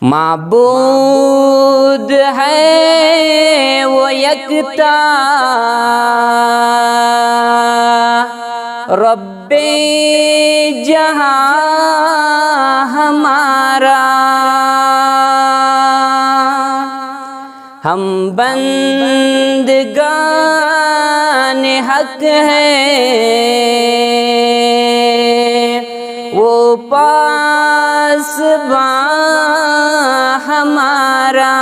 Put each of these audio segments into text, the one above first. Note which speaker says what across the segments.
Speaker 1: معبود ہے وہ یکتا، رب جہاں ہمارا، ہم بندگان حق ہیں، وہ پاسباں ہمارا،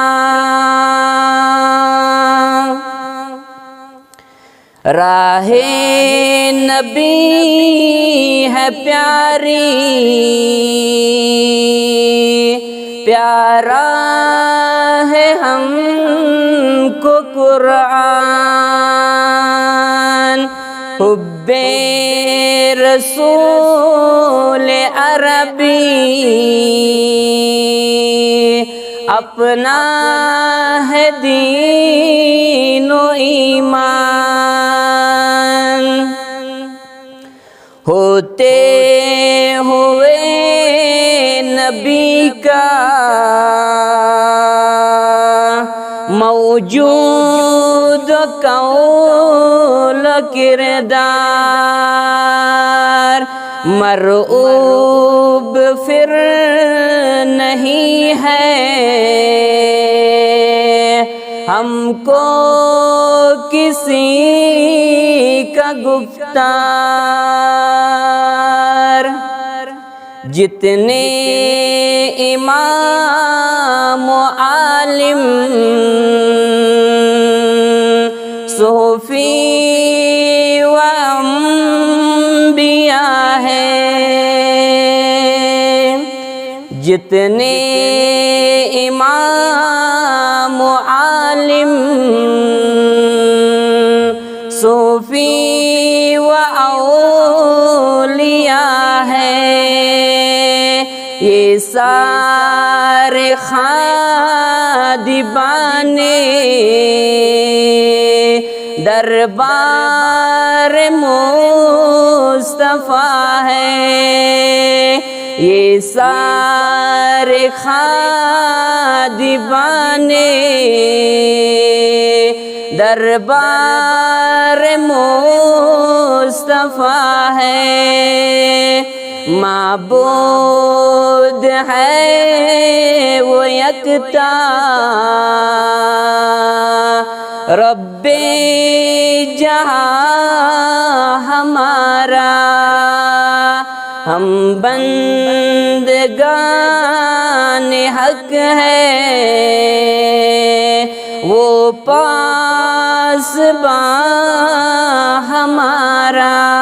Speaker 1: راہ نبی ہے پیاری، پیارا ہے ہم کو قرآن، حب رسول عربی اپنا ہے دین و ایمان، ہوتے ہوئے نبی کا موجود قول کردار، مرعوب پھر نہیں ہے ہم کو کسی کا گفتار، جتنے امام و عالم صوفی و انبیاء ہیں، جتنے امام و عالم صوفی و اولیاء ہیں، یہ سارے خادمان دربار مصطفیٰ ہیں، یہ سارے خادمان دربار مصطفیٰ ہیں، معبود ہے وہ یکتا، رب جہاں ہمارا، ہم بندگان حق ہیں، وہ پاسباں ہمارا۔